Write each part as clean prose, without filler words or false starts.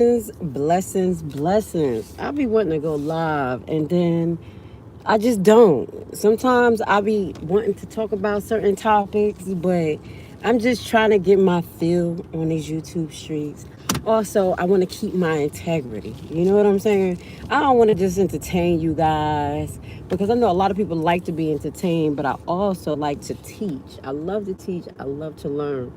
Blessings. I be wanting to go live and then I just don't. Sometimes I be wanting to talk about certain topics, but I'm just trying to get my feel on these YouTube streets. Also, I want to keep my integrity. You know what I'm saying? I don't want to just entertain you guys because I know a lot of people like to be entertained, but I also like to teach. I love to teach, I love to learn.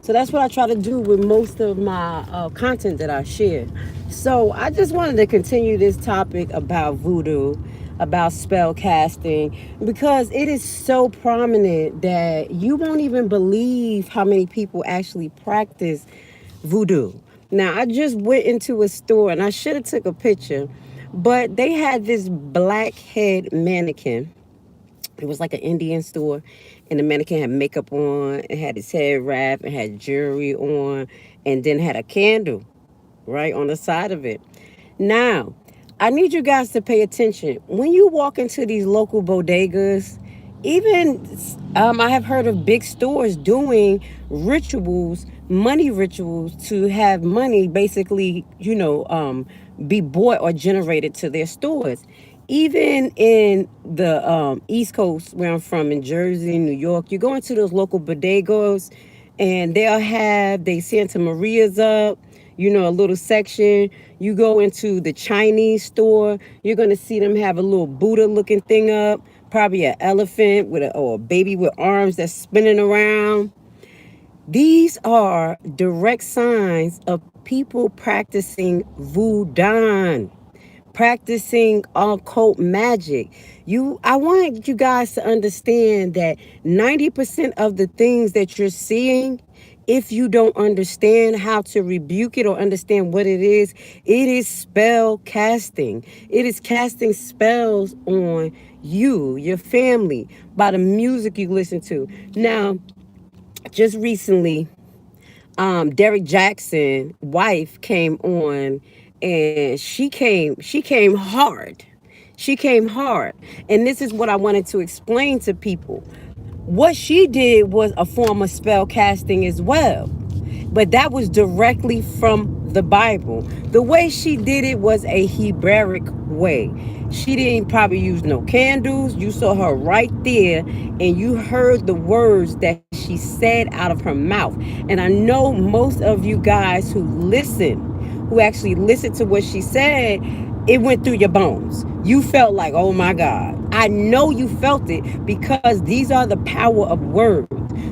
So that's what I try to do with most of my content that I share. So I just wanted to continue this topic about voodoo, about spell casting, because it is so prominent that you won't even believe how many people actually practice voodoo. Now I just went into a store and I should have took a picture, but they had this black head mannequin. It was like an Indian store, and the mannequin had makeup on, it had his head wrapped, and had jewelry on, and then had a candle right on the side of it. Now, I need you guys to pay attention. When you walk into these local bodegas, even I have heard of big stores doing rituals, money rituals to have money basically, be bought or generated to their stores. Even in the East Coast, where I'm from, in Jersey, New York, you go into those local bodegas and they'll have they Santa Maria's up, a little section. You go into the Chinese store, you're gonna see them have a little Buddha looking thing up, probably an elephant with or a baby with arms that's spinning around. These are direct signs of people practicing voodoo, practicing occult magic. I want you guys to understand that 90% of the things that you're seeing, if you don't understand how to rebuke it or understand what it is spell casting. It is casting spells on you, your family, by the music you listen to. Now, just recently, Derek Jackson wife came on, and she came hard. She came hard. And this is what I wanted to explain to people. What she did was a form of spell casting as well, but that was directly from the Bible. The way she did it was a Hebraic way. She didn't probably use no candles. You saw her right there, and you heard the words that she said out of her mouth. And I know most of you guys who actually listened to what she said, it went through your bones. You felt like, oh my God. I know you felt it because these are the power of words.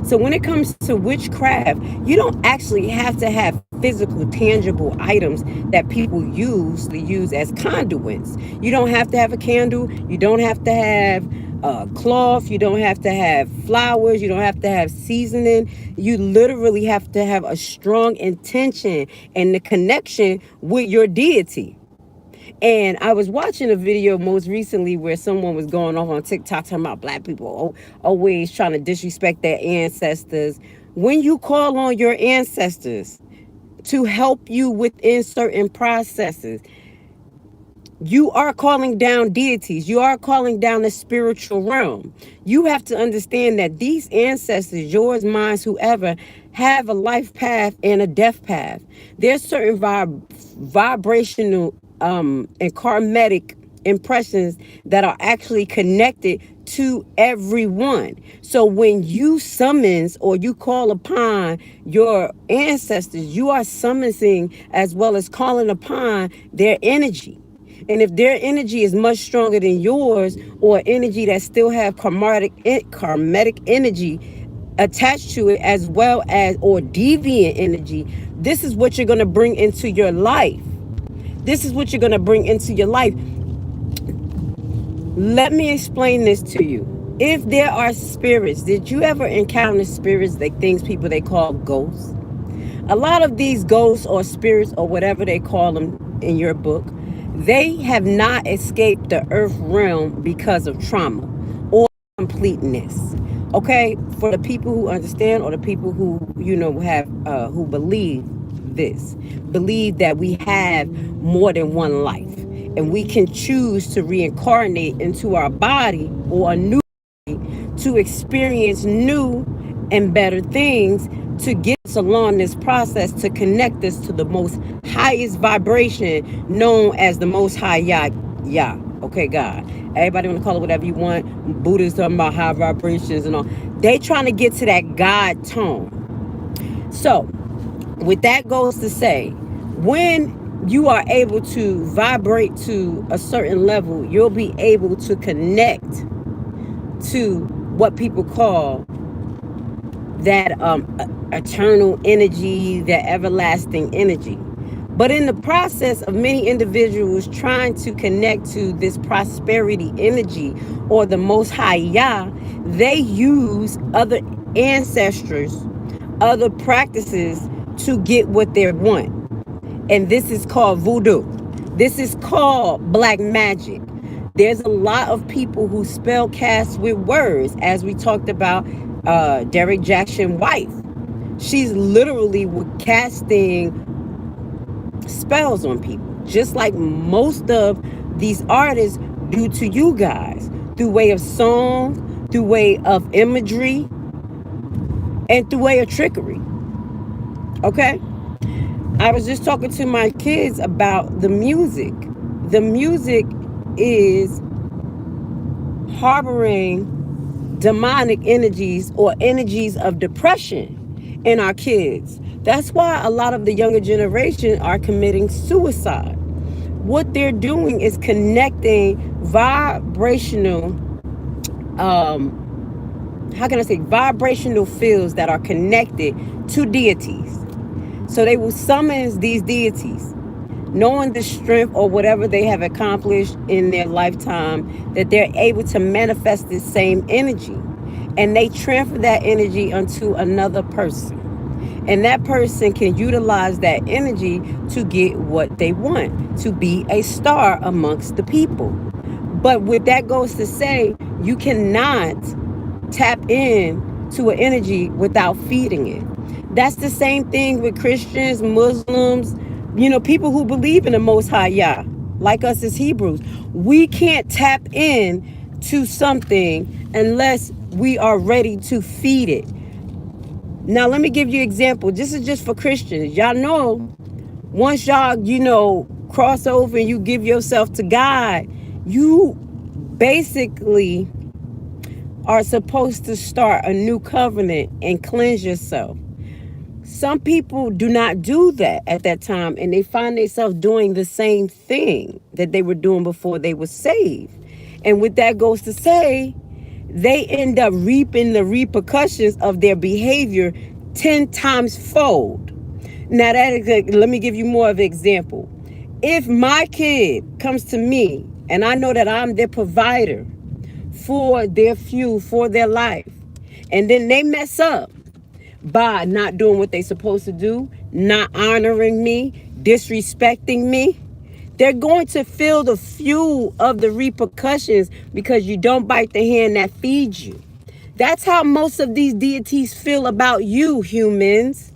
So when it comes to witchcraft, you don't actually have to have physical, tangible items that people use as conduits. You don't have to have a candle. You don't have to have cloth. You don't have to have flowers. You don't have to have seasoning. You literally have to have a strong intention and the connection with your deity. And I was watching a video most recently where someone was going off on TikTok talking about black people always trying to disrespect their ancestors. When you call on your ancestors to help you within certain processes, you are calling down deities. You are calling down the spiritual realm. You have to understand that these ancestors, yours, mine, whoever, have a life path and a death path. There's certain vibrational and karmatic impressions that are actually connected to everyone. So when you summons or you call upon your ancestors, you are summoning as well as calling upon their energy. And if their energy is much stronger than yours, or energy that still have karmatic energy attached to it, as well as or deviant energy, this is what you're going to bring into your life. This is what you're going to bring into your life. Let me explain this to you. If there are spirits, did you ever encounter spirits, people they call ghosts? A lot of these ghosts or spirits or whatever they call them in your book, they have not escaped the earth realm because of trauma or completeness. Okay, for the people who understand or the people who have who believe that we have more than one life, and we can choose to reincarnate into our body or a new to experience new and better things to get us along this process to connect us to the most highest vibration known as the most high Yah. Okay, God. Everybody want to call it whatever you want. Buddhists talking about high vibrations and all. They trying to get to that God tone. So, with that goes to say, when you are able to vibrate to a certain level, you'll be able to connect to what people call that eternal energy, that everlasting energy. But in the process of many individuals trying to connect to this prosperity energy or the most high Yah, they use other ancestors, other practices to get what they want. And this is called voodoo. This is called black magic. There's a lot of people who spell cast with words, as we talked about Derek Jackson's wife. She's literally casting spells on people, just like most of these artists do to you guys, through way of song, through way of imagery, and through way of trickery. Okay? I was just talking to my kids about the music. The music is harboring demonic energies or energies of depression in our kids. That's why a lot of the younger generation are committing suicide. What they're doing is connecting vibrational, how can I say, vibrational fields that are connected to deities. So they will summon these deities, knowing the strength or whatever they have accomplished in their lifetime, that they're able to manifest this same energy. And they transfer that energy onto another person. And that person can utilize that energy to get what they want, to be a star amongst the people. But with that goes to say, you cannot tap in to an energy without feeding it. That's the same thing with Christians, Muslims, people who believe in the Most High Yah, like us as Hebrews. We can't tap in to something unless we are ready to feed it. Now, let me give you an example. This is just for Christians. Y'all know, once y'all, cross over and you give yourself to God, you basically are supposed to start a new covenant and cleanse yourself. Some people do not do that at that time, and they find themselves doing the same thing that they were doing before they were saved. And with that goes to say, they end up reaping the repercussions of their behavior 10 times fold. Now, let me give you more of an example. If my kid comes to me and I know that I'm their provider for their fuel, for their life, and then they mess up by not doing what they're supposed to do, not honoring me, disrespecting me, they're going to feel the fuel of the repercussions because you don't bite the hand that feeds you. That's how most of these deities feel about you, humans.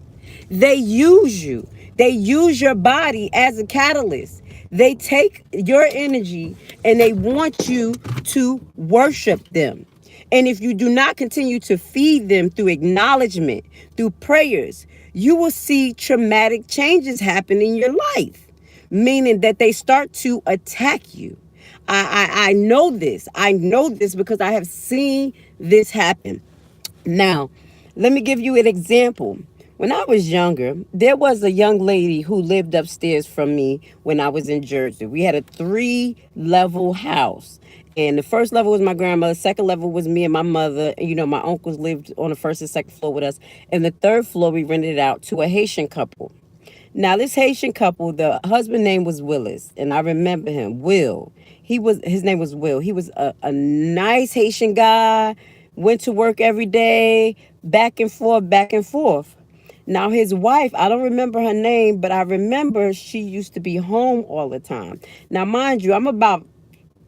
They use you. They use your body as a catalyst. They take your energy and they want you to worship them. And if you do not continue to feed them through acknowledgement, through prayers, you will see traumatic changes happen in your life, meaning that they start to attack you. I know this. I know this because I have seen this happen. Now, let me give you an example. When I was younger, there was a young lady who lived upstairs from me when I was in Jersey. We had a 3-level house. And the first level was my grandmother. Second level was me and my mother. My uncles lived on the first and second floor with us. And the third floor, we rented it out to a Haitian couple. Now, this Haitian couple, the husband name was Willis, and I remember him, Will. His name was Will. He was a nice Haitian guy, went to work every day, back and forth, back and forth. Now, his wife, I don't remember her name, but I remember she used to be home all the time. Now, mind you, I'm about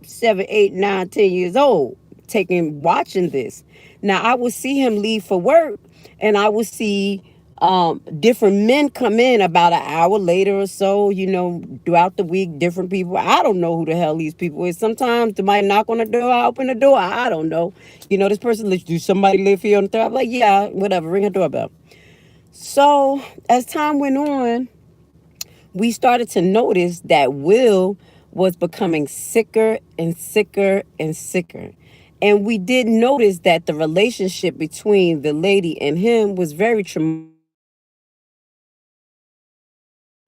7, 8, 9, 10 years old, watching this. Now, I would see him leave for work, and I would see different men come in about an hour later or so, throughout the week, different people. I don't know who the hell these people is. Sometimes they might knock on the door, I open the door. I don't know. This person, do somebody live here on the third? I'm like, yeah, whatever, ring a doorbell. So as time went on, we started to notice that Will was becoming sicker and sicker and sicker. And we did notice that the relationship between the lady and him was very traumatic.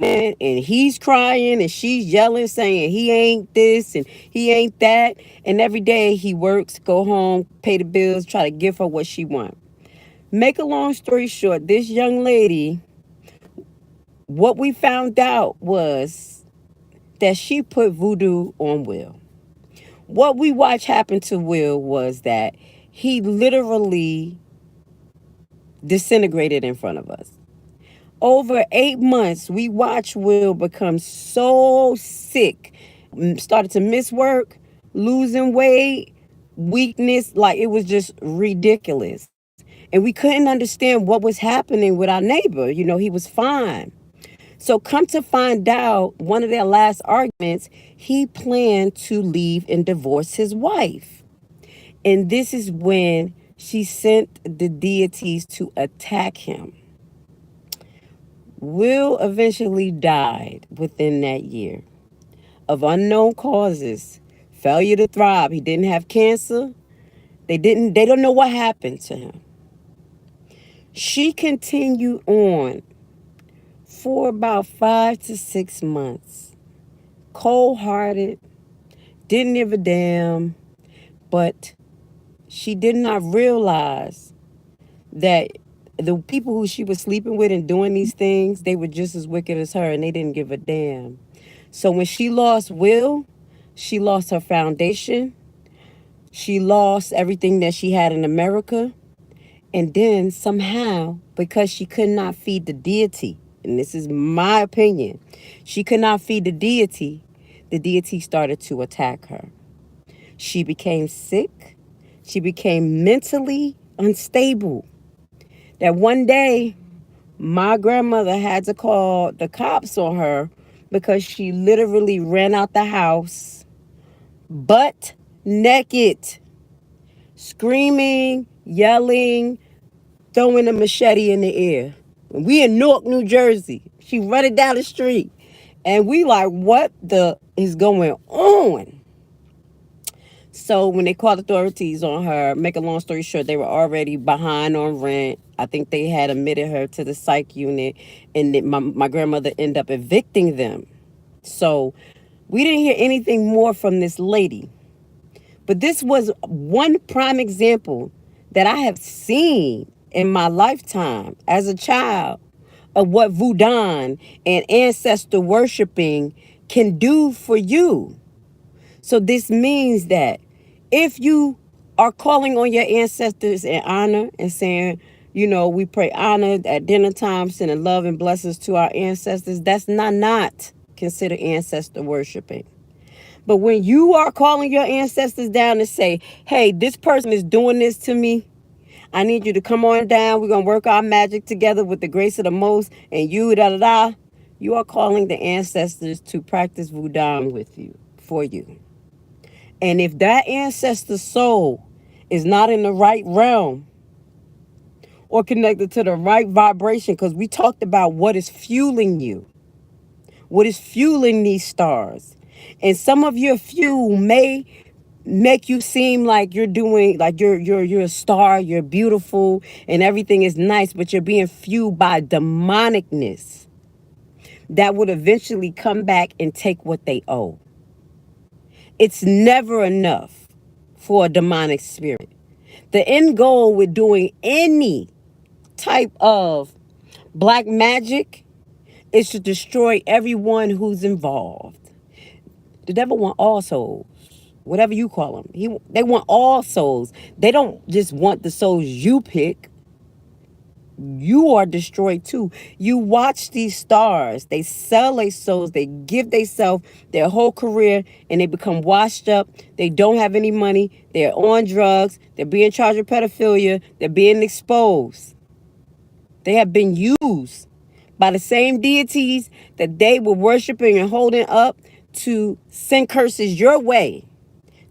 And he's crying and she's yelling, saying he ain't this and he ain't that. And every day he works, go home, pay the bills, try to give her what she wants. Make a long story short, this young lady, what we found out was that she put voodoo on Will. What we watched happen to Will was that he literally disintegrated in front of us. Over 8 months, we watched Will become so sick, started to miss work, losing weight, weakness, like it was just ridiculous. And we couldn't understand what was happening with our neighbor. He was fine. So come to find out, one of their last arguments, he planned to leave and divorce his wife. And this is when she sent the deities to attack him. Will eventually died within that year of unknown causes. Failure to thrive. He didn't have cancer. They don't know what happened to him. She continued on for about 5 to 6 months. Cold hearted, didn't give a damn, but she did not realize that the people who she was sleeping with and doing these things, they were just as wicked as her and they didn't give a damn. So when she lost Will, she lost her foundation. She lost everything that she had in America. And then somehow, because she could not feed the deity, and this is my opinion, she could not feed the deity started to attack her. She became sick. She became mentally unstable. That one day, my grandmother had to call the cops on her because she literally ran out the house butt naked, screaming, yelling, throwing a machete in the air. We in Newark, New Jersey. She running down the street. And we like, what the is going on? So when they called authorities on her, make a long story short, they were already behind on rent. I think they had admitted her to the psych unit, and my grandmother ended up evicting them. So we didn't hear anything more from this lady. But this was one prime example that I have seen in my lifetime as a child of what voodoo and ancestor worshiping can do for you. So this means that if you are calling on your ancestors in honor and saying, we pray honor at dinner time, sending love and blessings to our ancestors, that's not considered ancestor worshiping. But when you are calling your ancestors down to say, hey, this person is doing this to me, I need you to come on down. We're going to work our magic together with the grace of the most, and you, da da da. You are calling the ancestors to practice voodoo with you, for you. And if that ancestor's soul is not in the right realm or connected to the right vibration, because we talked about what is fueling you, what is fueling these stars. And some of your fuel may make you seem like you're doing, like you're a star, you're beautiful, and everything is nice, but you're being fueled by demonicness that would eventually come back and take what they owe. It's never enough for a demonic spirit. The end goal with doing any type of black magic is to destroy everyone who's involved. The devil want all souls, whatever you call them. They want all souls. They don't just want the souls you pick. You are destroyed too. You watch these stars. They sell their souls. They give themselves their whole career and they become washed up. They don't have any money. They're on drugs. They're being charged with pedophilia. They're being exposed. They have been used by the same deities that they were worshiping and holding up to send curses your way,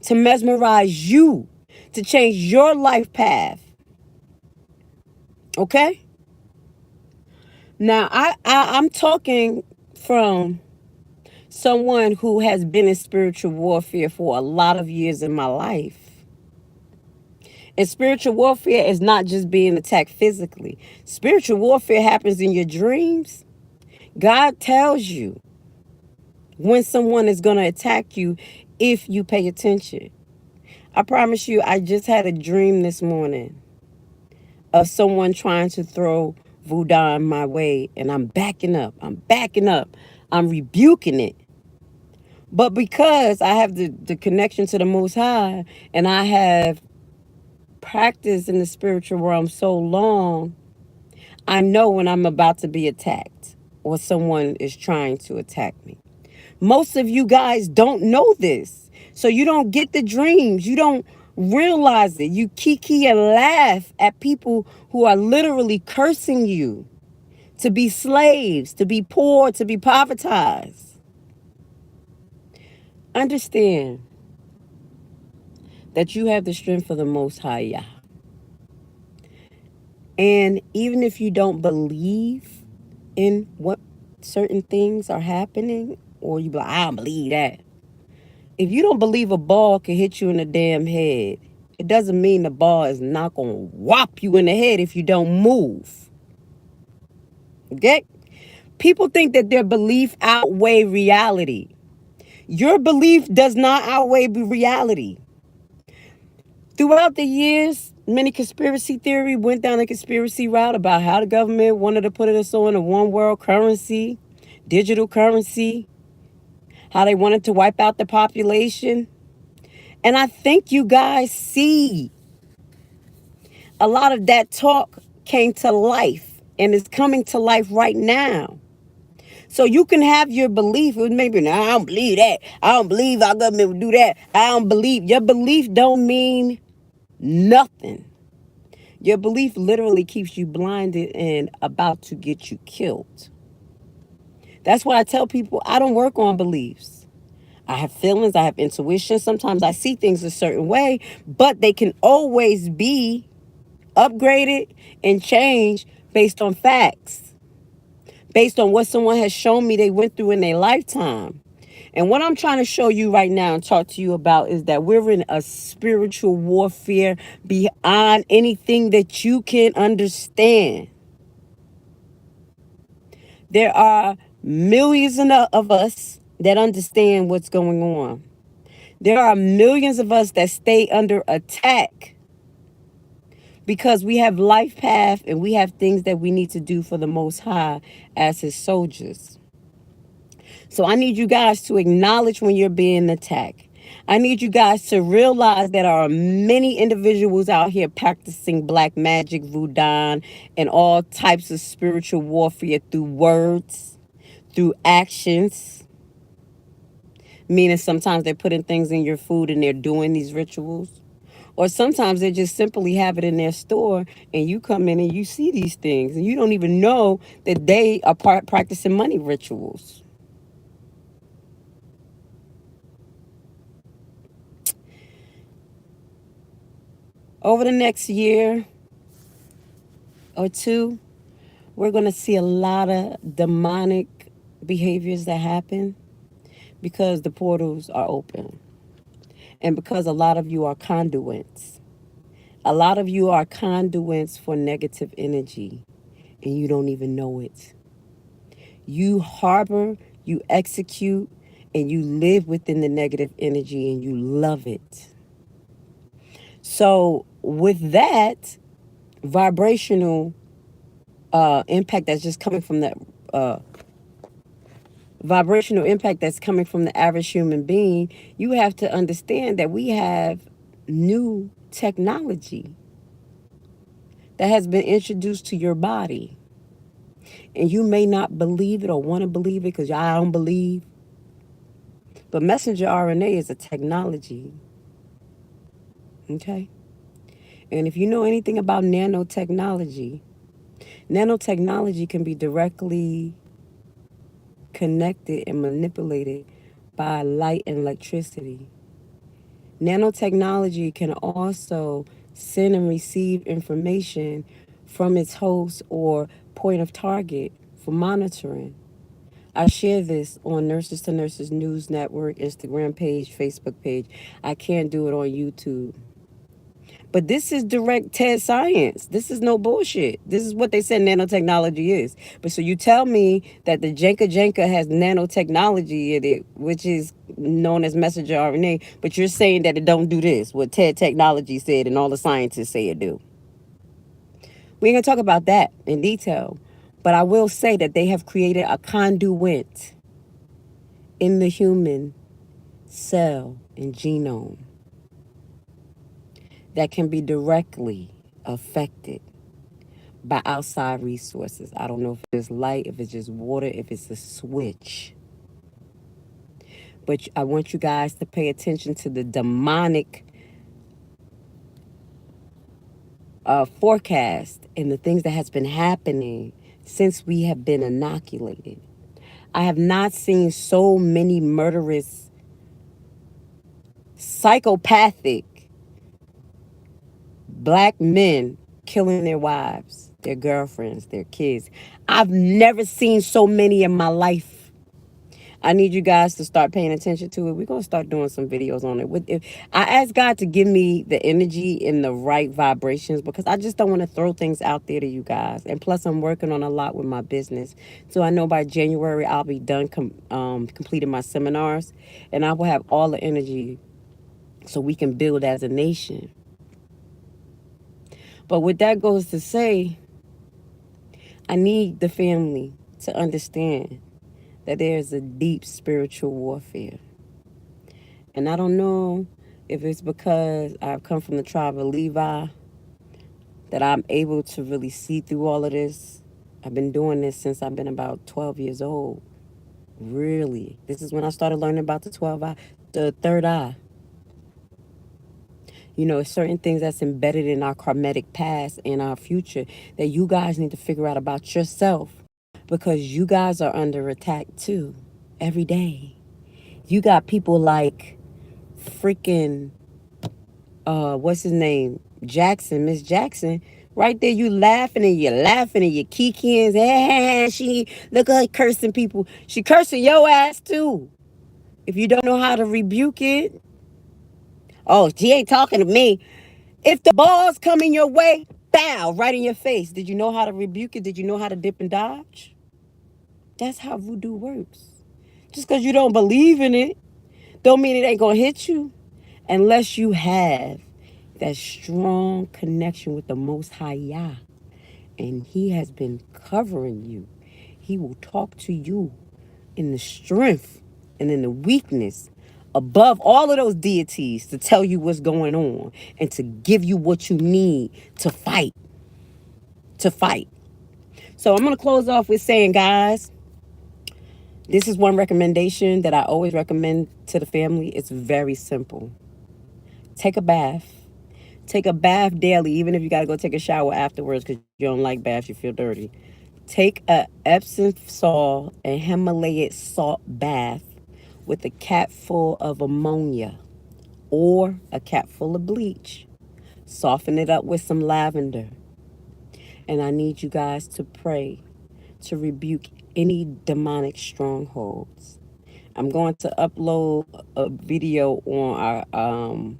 to mesmerize you, to change your life path. Okay? Now, I'm talking from someone who has been in spiritual warfare for a lot of years in my life. And spiritual warfare is not just being attacked physically. Spiritual warfare happens in your dreams. God tells you when someone is going to attack you if you pay attention. I promise you, I just had a dream this morning of someone trying to throw voodoo my way, and I'm backing up. I'm backing up. I'm rebuking it. But because I have the connection to the Most High and I have practiced in the spiritual realm so long, I know when I'm about to be attacked or someone is trying to attack me. Most of you guys don't know this. So you don't get the dreams. You don't realize it. You kiki and laugh at people who are literally cursing you to be slaves, to be poor, to be povertized. Understand that you have the strength of the Most High Yah. And even if you don't believe in what certain things are happening, or you be like, I don't believe that. If you don't believe a ball can hit you in the damn head, it doesn't mean the ball is not going to whop you in the head if you don't move. Okay? People think that their belief outweigh reality. Your belief does not outweigh reality. Throughout the years, many conspiracy theory went down a conspiracy route about how the government wanted to put us on a one world currency, digital currency, how they wanted to wipe out the population. And I think you guys see a lot of that talk came to life and is coming to life right now. So you can have your belief. It maybe, no, I don't believe that. I don't believe our government would do that. I don't believe. Your belief don't mean nothing. Your belief literally keeps you blinded and about to get you killed. That's why I tell people I don't work on beliefs. I have feelings, I have intuition. Sometimes I see things a certain way, but they can always be upgraded and changed based on facts, based on what someone has shown me they went through in their lifetime. And what I'm trying to show you right now and talk to you about is that we're in a spiritual warfare beyond anything that you can understand. There are millions of us that understand what's going on. There are millions of us that stay under attack because we have life path and we have things that we need to do for the Most High as his soldiers. So I need you guys to acknowledge when you're being attacked. I need you guys to realize that there are many individuals out here practicing black magic, voodoo, and all types of spiritual warfare through words, through actions. Meaning sometimes they're putting things in your food and they're doing these rituals. Or sometimes they just simply have it in their store and you come in and you see these things and you don't even know that they are practicing money rituals. Over the next year or two, we're going to see a lot of demonic behaviors that happen because the portals are open and because a lot of you are conduits. A lot of you are conduits for negative energy and you don't even know it. You harbor, you execute, and you live within the negative energy and you love it. So, with that vibrational impact that's just coming from that vibrational impact that's coming from the average human being, you have to understand that we have new technology that has been introduced to your body. And you may not believe it or want to believe it because I don't believe. But messenger RNA is a technology. Okay? And if you know anything about nanotechnology, nanotechnology can be directly connected and manipulated by light and electricity. Nanotechnology can also send and receive information from its host or point of target for monitoring. I share this on Nurses to Nurses News Network, Instagram page, Facebook page. I can't do it on YouTube. But this is direct TED science. This is no bullshit. This is what they said nanotechnology is. But so you tell me that the Jenka has nanotechnology in it, which is known as messenger RNA, but you're saying that it don't do this, what TED technology said and all the scientists say it do. We ain't gonna talk about that in detail. But I will say that they have created a conduit in the human cell and genome that can be directly affected by outside resources. I don't know if it's light, if it's just water, if it's a switch. But I want you guys to pay attention to the demonic forecast and the things that has been happening since we have been inoculated. I have not seen so many murderous, psychopathic black men killing their wives, their girlfriends, their kids. I've never seen so many in my life. I need you guys to start paying attention to it. We're going to start doing some videos on it. I ask God to give me the energy and the right vibrations because I just don't want to throw things out there to you guys. And plus, I'm working on a lot with my business. So I know by January, I'll be done completing my seminars. And I will have all the energy so we can build as a nation. But what that goes to say, I need the family to understand that there's a deep spiritual warfare. And I don't know if it's because I've come from the tribe of Levi that I'm able to really see through all of this. I've been doing this since I've been about 12 years old. Really. This is when I started learning about the third eye. You know, certain things that's embedded in our karmatic past and our future that you guys need to figure out about yourself because you guys are under attack too every day. You got people like freaking what's his name? Jackson, Miss Jackson. Right there, you laughing and you're kikiing. Hey, she look at her cursing people. She cursing your ass too. If you don't know how to rebuke it, oh, she ain't talking to me. If the balls coming your way, bow right in your face. Did you know how to rebuke it? Did you know how to dip and dodge? That's how voodoo works. Just because you don't believe in it, don't mean it ain't gonna hit you. Unless you have that strong connection with the Most High Yah. And He has been covering you. He will talk to you in the strength and in the weakness above all of those deities to tell you what's going on and to give you what you need to fight. To fight. So I'm going to close off with saying, guys, this is one recommendation that I always recommend to the family. It's very simple. Take a bath. Take a bath daily, even if you got to go take a shower afterwards because you don't like baths, you feel dirty. Take a Epsom salt and Himalayan salt bath with a cap full of ammonia or a cap full of bleach. Soften it up with some lavender. And I need you guys to pray to rebuke any demonic strongholds. I'm going to upload a video on our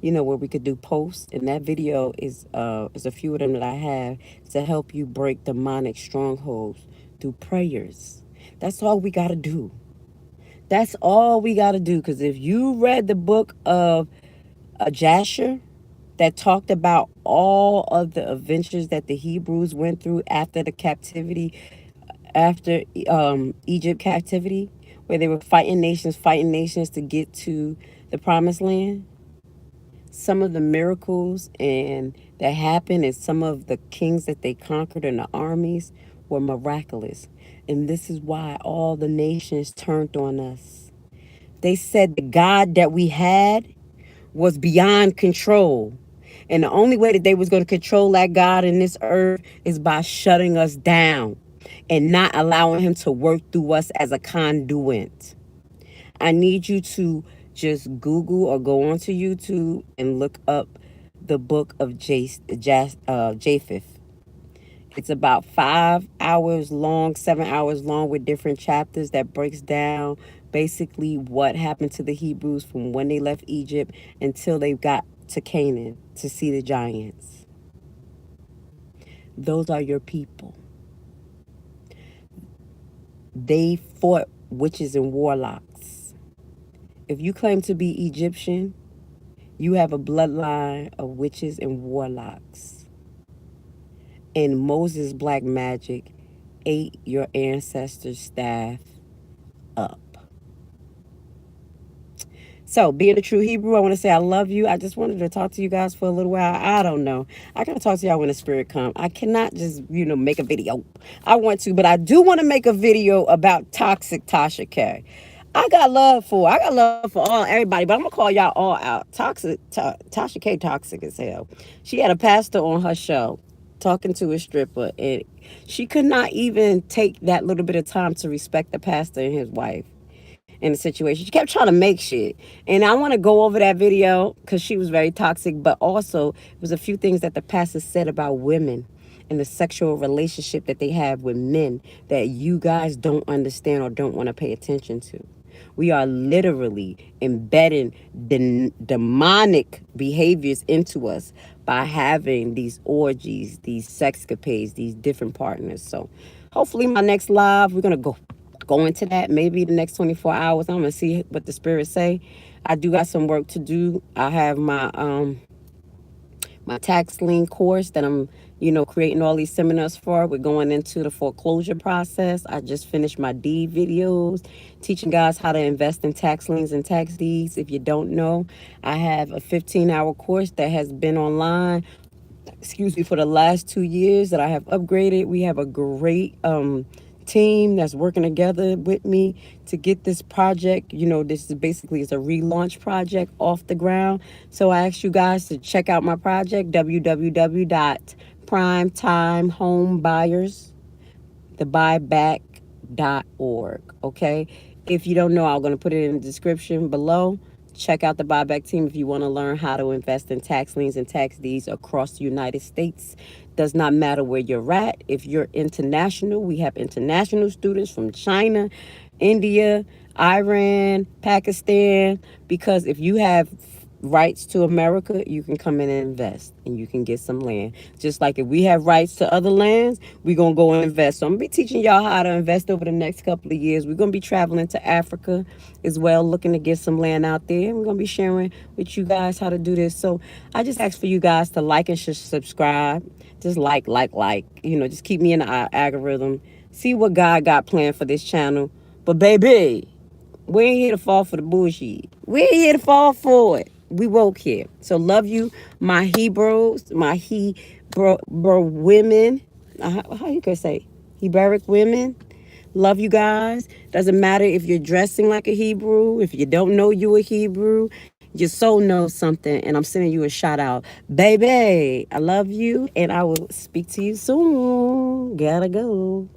where we could do posts, and that video is a few of them that I have to help you break demonic strongholds through prayers. That's all we got to do. That's all we got to do. Because if you read the book of Jasher that talked about all of the adventures that the Hebrews went through after the captivity, after Egypt captivity, where they were fighting nations to get to the promised land, some of the miracles and that happened and some of the kings that they conquered in the armies were miraculous. And this is why all the nations turned on us. They said the God that we had was beyond control. And the only way that they was going to control that God in this earth is by shutting us down and not allowing him to work through us as a conduit. I need you to just Google or go onto YouTube and look up the book of Japheth. It's about 5 hours long, 7 hours long, with different chapters that breaks down basically what happened to the Hebrews from when they left Egypt until they got to Canaan to see the giants. Those are your people. They fought witches and warlocks. If you claim to be Egyptian, you have a bloodline of witches and warlocks. And Moses' black magic ate your ancestors' staff up. So, being a true Hebrew, I want to say I love you. I just wanted to talk to you guys for a little while. I don't know. I gotta talk to y'all when the spirit comes. I cannot just, make a video. I want to, but I do want to make a video about toxic Tasha K. I got love for all everybody, but I'm gonna call y'all all out. Tasha K toxic as hell. She had a pastor on her show talking to a stripper, and she could not even take that little bit of time to respect the pastor and his wife in the situation. She kept trying to make shit. And I want to go over that video because she was very toxic, but also it was a few things that the pastor said about women and the sexual relationship that they have with men that you guys don't understand or don't want to pay attention to. We are literally embedding demonic behaviors into us by having these orgies, these sexcapades, these different partners. So hopefully my next live, we're gonna go into that maybe the next 24 hours. I'm gonna see what the spirits say. I do got some work to do. I have my tax lien course that I'm, creating all these seminars for. We're going into the foreclosure process. I just finished my deed videos, teaching guys how to invest in tax liens and tax deeds. If you don't know, I have a 15-hour course that has been online, for the last 2 years, that I have upgraded. We have a great team that's working together with me to get this project. This is basically, it's a relaunch project off the ground. So I ask you guys to check out my project, www.primetimehomebuyers, thebuyback.org. Okay. If you don't know, I'm going to put it in the description below. Check out the buyback team if you want to learn how to invest in tax liens and tax deeds across the United States. Does not matter where you're at. If you're international, we have international students from China, India, Iran, Pakistan, because if you have rights to America, you can come in and invest and you can get some land. Just like if we have rights to other lands, we're going to go and invest. So I'm going to be teaching y'all how to invest over the next couple of years. We're going to be traveling to Africa as well, looking to get some land out there. We're going to be sharing with you guys how to do this. So I just ask for you guys to like and subscribe. Just just keep me in the algorithm. See what God got planned for this channel. But baby, we ain't here to fall for the bullshit. We ain't here to fall for it. We woke here. So love you, my Hebrews, my Hebrew women. How you can say? Hebrewic women. Love you guys. Doesn't matter if you're dressing like a Hebrew, if you don't know you a Hebrew, your soul knows something, and I'm sending you a shout out. Baby, I love you, and I will speak to you soon. Gotta go.